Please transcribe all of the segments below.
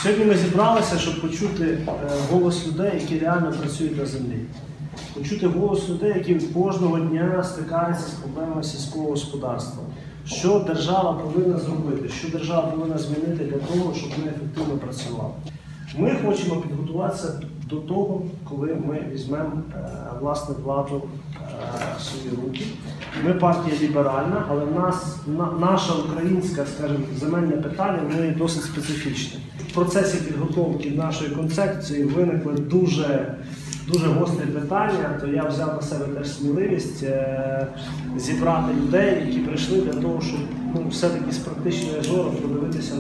Сьогодні ми зібралися, щоб почути голос людей, які реально працюють на землі. Почути голос людей, які кожного дня стикаються з проблемами сільського господарства. Що держава повинна зробити, що держава повинна змінити для того, щоб ми ефективно працювали. Ми хочемо підготуватися до того, коли ми візьмемо власне владу в свої руки. Ми партія ліберальна, але наша українська, скажімо, земельне питання воно досить специфічне. В процесі підготовки нашої концепції виникли дуже гострі питання, то я взяв на себе теж сміливість зібрати людей, які прийшли для того, щоб все-таки з практичної зору подивитися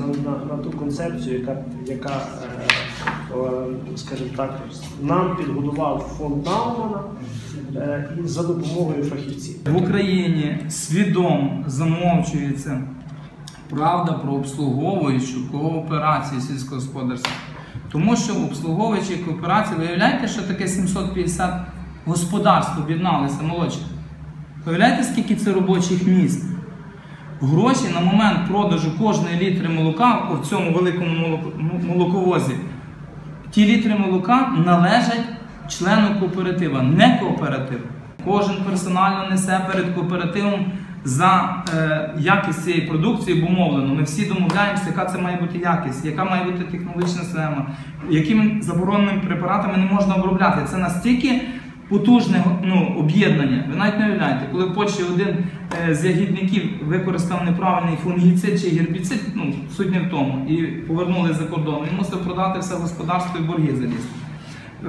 на ту концепцію, яка скажімо так, нам підготував фонд Наумана за допомогою фахівців. В Україні свідомо замовчується правда про обслуговуючу кооперацію сільськогосподарську. Тому що в обслуговуючій кооперації, виявляєте, що таке 750 господарств об'єдналися молодших? Виявляєте, скільки це робочих місць? Гроші на момент продажу кожної літри молока в цьому великому молоковозі, ті літри молока належать члену кооператива, не кооперативу. Кожен персонально несе перед кооперативом за якість цієї продукції обумовлено. Ми всі домовляємося, яка це має бути якість, яка має бути технологічна схема, якими забороненими препаратами не можна обробляти. Це настільки потужне об'єднання. Ви навіть не уявляєте, коли в Польщі один з ягідників використав неправильний фунгіцид чи гербіцид, суть не в тому, і повернули за кордон, він мусив продати все господарство і борги залізти.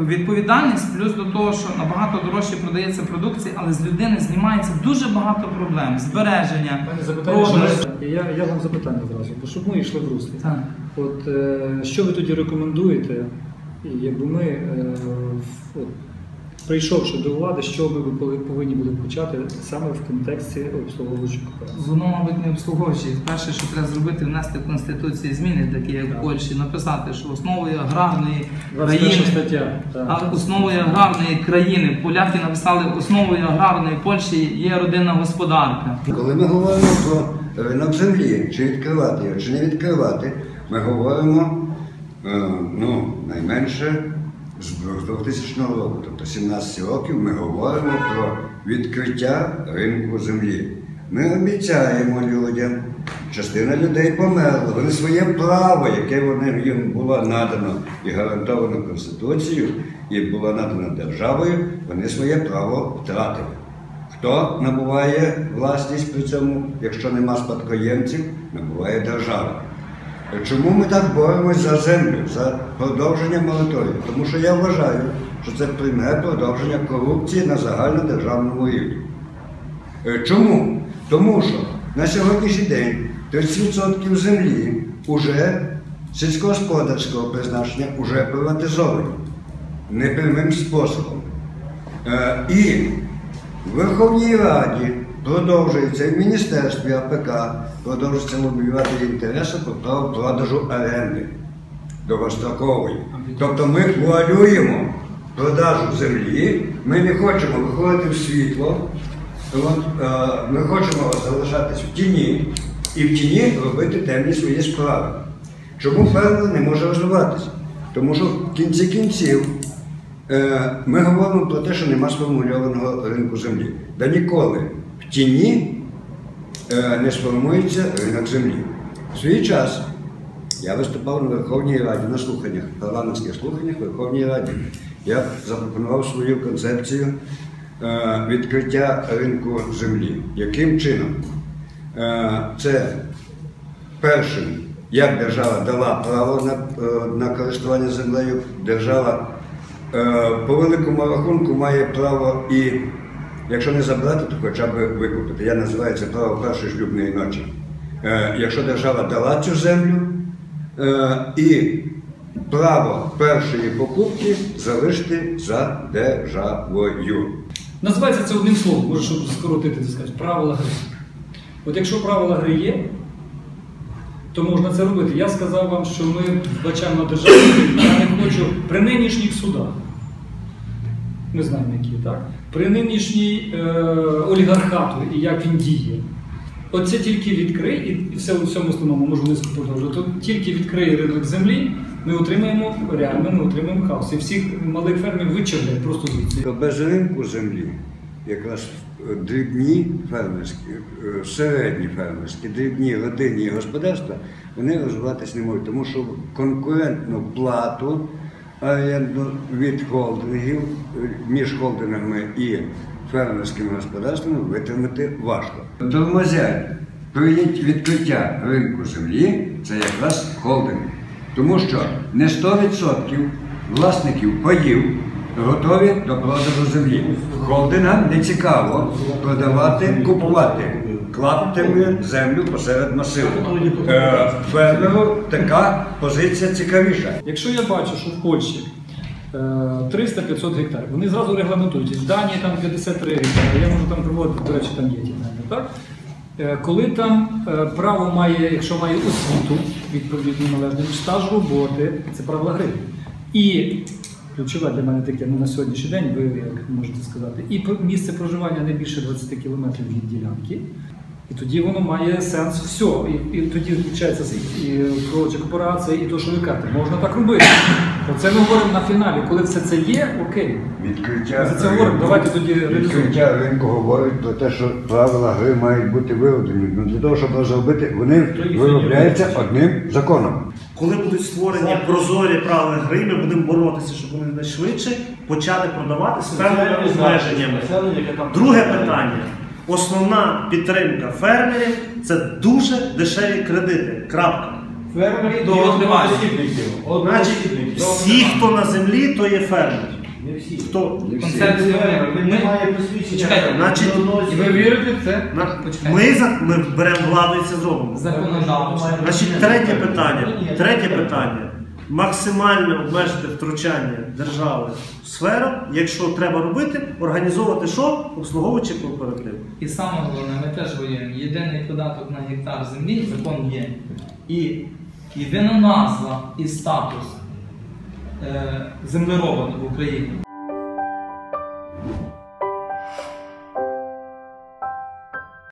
Відповідальність плюс до того, що набагато дорожче продається продукція, але з людини знімається дуже багато проблем. Збереження, продаж. Я вам запитання одразу, бо щоб ми йшли в руслі. От, що ви тоді рекомендуєте, якби ми, прийшовши до влади, що ми повинні були почати саме в контексті обслуговуючої кооперації? Воно, мабуть, не обслуговуючи. Перше, що треба зробити, внести в Конституції зміни, такі як в Польщі, написати, що основою аграрної країни, поляки написали, основою аграрної Польщі є родинна господарка. Коли ми говоримо про ринок землі, чи відкривати його, чи не відкривати, ми говоримо, найменше з 2000 року, тобто 17 років, ми говоримо про відкриття ринку землі. Ми обіцяємо людям, частина людей померла, вони своє право, яке їм було надано і гарантовано Конституцією, і було надано державою, вони своє право втратили. Хто набуває власність при цьому, якщо нема спадкоємців, набуває держава. Чому ми так боремось за землю, за продовження мораторію? Тому що я вважаю, що це пряме продовження корупції на загальнодержавному рівні. Чому? Тому що на сьогоднішній день 30% землі сільськогосподарського призначення вже приватизовані непрямим способом. І в Верховній Раді продовжується, і в Міністерстві АПК продовжується лобіювати інтереси по праву продажу оренди довгострокової. Тобто ми вуалюємо продажу землі, ми не хочемо виходити в світло, ми хочемо залишатись в тіні і в тіні робити темні свої справи. Чому фермер не може розвиватися? Тому що в кінці кінців ми говоримо про те, що нема сформульованого ринку землі. Да ніколи в тіні не сформується ринок землі. В свій час я виступав на Верховній Раді, на слуханнях, парламентських слуханнях в Верховній Раді. Я запропонував свою концепцію відкриття ринку землі. Яким чином? Це першим, як держава дала право на користування землею, держава по великому рахунку має право і, якщо не забрати, то хоча б викупити. Я називаю це право першої шлюбної ночі. Якщо держава дала цю землю, і право першої покупки залишити за державою. Називається це одним словом, може, щоб скоротити, це сказати, правила гри. От якщо правила гри є, то можна це робити. Я сказав вам, що ми вбачаємо на державі, я не хочу при нинішніх судах, ми знаємо які, так? При нинішній олігархату і як він діє, Оце тільки відкрий, і все у всьому основному можу низку продовжувати. Тут тільки відкриє ринок землі, ми отримаємо реально, ми отримаємо хаос. І всіх малих фермерів вичавлять просто звідси. Без ринку землі якраз дрібні фермерські, середні фермерські, дрібні родинні господарства, вони розвиватися не можуть, тому що конкурентну плату оренду від холдингів, між холдингами і фермерськими господарствами витримати важко. Тормозять відкриття ринку землі – це якраз холдинги. Тому що не 100% власників паїв готові до продажу землі. Холдингам не цікаво продавати, купувати клаптями землю посеред масиву. Фермеру така позиція цікавіша. Якщо я бачу, що в Польщі 300-500 гектарів, вони зразу регламентують. В Данії там 53 гектари, я можу там проводити, до речі, там є ті дані, так? Коли там право має, якщо має освіту, відповідно належний стаж роботи, це правила гри. І ключове для мене таке, ну на сьогоднішній день, ви як можете сказати, і місце проживання не більше 20 кілометрів від ділянки. І тоді воно має сенс все. І тоді включається і проча корпорація, і то, що ви кажете, можна так робити. Оце ми говоримо на фіналі. Коли все це є, окей. Відкриття За це говоримо, давайте тоді реалізуємо. Відкриття ринку говорить про те, що правила гри мають бути вироблені. Ну, для того, щоб розробити, вони виробляються одним законом. Коли будуть створені прозорі правила гри, ми будемо боротися, щоб вони найшвидше почали продавати з певними обмеженнями. Друге питання. Основна підтримка фермерів – це дуже дешеві кредити. Крапка. Фермери До є однопосібників. Значить, всі, хто на землі, то є фермер. Не всі. Хто? Концепцію Він не має посвідчення. Чекайте, значить, і ви вірите в це? Почекайте. Ми беремо владу і це зробимо. Законодавчо. Значить, третє питання. Максимально обмежити втручання держави в сферу, якщо треба робити, організовувати що? Обслуговуючи кооператив. І саме головне, ми теж воюємо. Єдиний податок на гектар землі, закон є. І єдина назва і статус землероба в Україні.